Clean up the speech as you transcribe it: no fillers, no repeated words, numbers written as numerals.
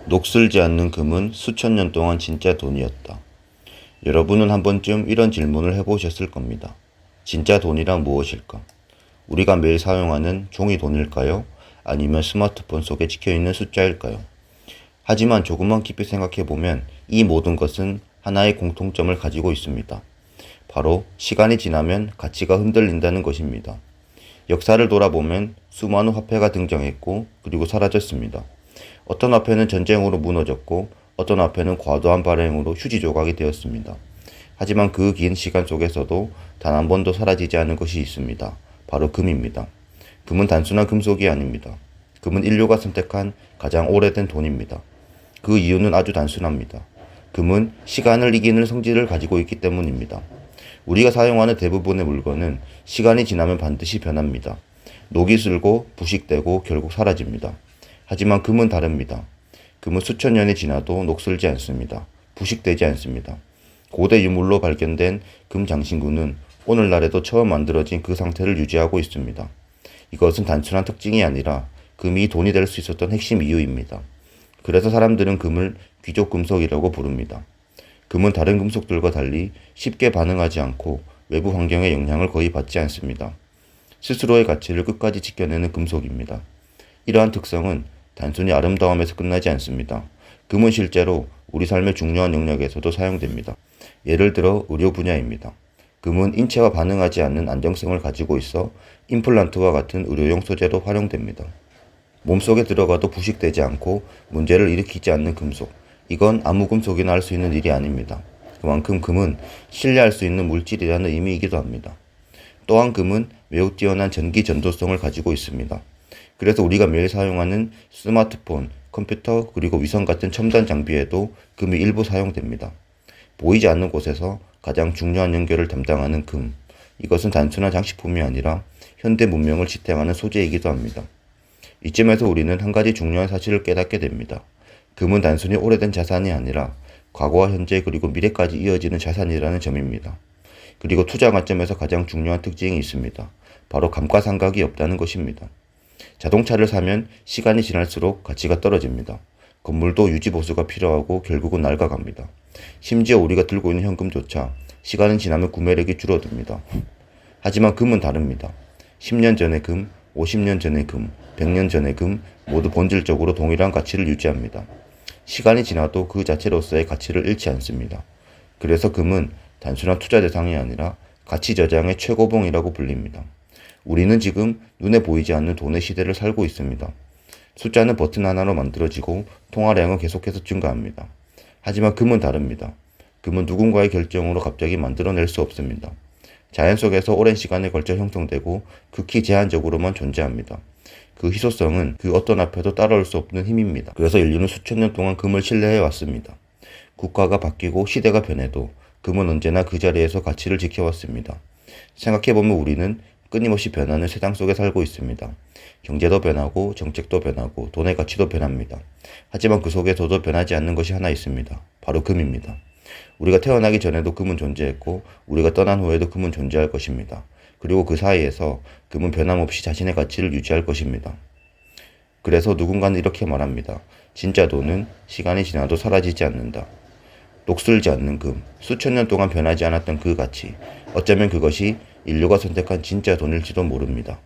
녹슬지 않는 금은 수천 년 동안 진짜 돈이었다. 여러분은 한 번쯤 이런 질문을 해보셨을 겁니다. 진짜 돈이란 무엇일까? 우리가 매일 사용하는 종이 돈일까요? 아니면 스마트폰 속에 찍혀있는 숫자일까요? 하지만 조금만 깊이 생각해보면 이 모든 것은 하나의 공통점을 가지고 있습니다. 바로 시간이 지나면 가치가 흔들린다는 것입니다. 역사를 돌아보면 수많은 화폐가 등장했고 그리고 사라졌습니다. 어떤 화폐는 전쟁으로 무너졌고 어떤 화폐는 과도한 발행으로 휴지 조각이 되었습니다. 하지만 그 긴 시간 속에서도 단 한 번도 사라지지 않은 것이 있습니다. 바로 금입니다. 금은 단순한 금속이 아닙니다. 금은 인류가 선택한 가장 오래된 돈입니다. 그 이유는 아주 단순합니다. 금은 시간을 이기는 성질을 가지고 있기 때문입니다. 우리가 사용하는 대부분의 물건은 시간이 지나면 반드시 변합니다. 녹이 슬고 부식되고 결국 사라집니다. 하지만 금은 다릅니다. 금은 수천 년이 지나도 녹슬지 않습니다. 부식되지 않습니다. 고대 유물로 발견된 금 장신구는 오늘날에도 처음 만들어진 그 상태를 유지하고 있습니다. 이것은 단순한 특징이 아니라 금이 돈이 될 수 있었던 핵심 이유입니다. 그래서 사람들은 금을 귀족 금속이라고 부릅니다. 금은 다른 금속들과 달리 쉽게 반응하지 않고 외부 환경의 영향을 거의 받지 않습니다. 스스로의 가치를 끝까지 지켜내는 금속입니다. 이러한 특성은 단순히 아름다움에서 끝나지 않습니다. 금은 실제로 우리 삶의 중요한 영역에서도 사용됩니다. 예를 들어 의료 분야입니다. 금은 인체와 반응하지 않는 안정성을 가지고 있어 임플란트와 같은 의료용 소재로 활용됩니다. 몸속에 들어가도 부식되지 않고 문제를 일으키지 않는 금속. 이건 아무 금속이나 할 수 있는 일이 아닙니다. 그만큼 금은 신뢰할 수 있는 물질이라는 의미이기도 합니다. 또한 금은 매우 뛰어난 전기 전도성을 가지고 있습니다. 그래서 우리가 매일 사용하는 스마트폰, 컴퓨터, 그리고 위성 같은 첨단 장비에도 금이 일부 사용됩니다. 보이지 않는 곳에서 가장 중요한 연결을 담당하는 금. 이것은 단순한 장식품이 아니라 현대 문명을 지탱하는 소재이기도 합니다. 이쯤에서 우리는 한 가지 중요한 사실을 깨닫게 됩니다. 금은 단순히 오래된 자산이 아니라 과거와 현재 그리고 미래까지 이어지는 자산이라는 점입니다. 그리고 투자 관점에서 가장 중요한 특징이 있습니다. 바로 감가상각이 없다는 것입니다. 자동차를 사면 시간이 지날수록 가치가 떨어집니다. 건물도 유지보수가 필요하고 결국은 낡아갑니다. 심지어 우리가 들고 있는 현금조차 시간이 지나면 구매력이 줄어듭니다. 하지만 금은 다릅니다. 10년 전의 금, 50년 전의 금, 100년 전의 금 모두 본질적으로 동일한 가치를 유지합니다. 시간이 지나도 그 자체로서의 가치를 잃지 않습니다. 그래서 금은 단순한 투자 대상이 아니라 가치 저장의 최고봉이라고 불립니다. 우리는 지금 눈에 보이지 않는 돈의 시대를 살고 있습니다. 숫자는 버튼 하나로 만들어지고 통화량은 계속해서 증가합니다. 하지만 금은 다릅니다. 금은 누군가의 결정으로 갑자기 만들어낼 수 없습니다. 자연 속에서 오랜 시간에 걸쳐 형성되고 극히 제한적으로만 존재합니다. 그 희소성은 그 어떤 앞에도 따라올 수 없는 힘입니다. 그래서 인류는 수천 년 동안 금을 신뢰해 왔습니다. 국가가 바뀌고 시대가 변해도 금은 언제나 그 자리에서 가치를 지켜왔습니다. 생각해보면 우리는 끊임없이 변하는 세상 속에 살고 있습니다. 경제도 변하고 정책도 변하고 돈의 가치도 변합니다. 하지만 그 속에서도 변하지 않는 것이 하나 있습니다. 바로 금입니다. 우리가 태어나기 전에도 금은 존재했고 우리가 떠난 후에도 금은 존재할 것입니다. 그리고 그 사이에서 금은 변함없이 자신의 가치를 유지할 것입니다. 그래서 누군가는 이렇게 말합니다. 진짜 돈은 시간이 지나도 사라지지 않는다. 녹슬지 않는 금, 수천 년 동안 변하지 않았던 그 가치, 어쩌면 그것이 인류가 선택한 진짜 돈일지도 모릅니다.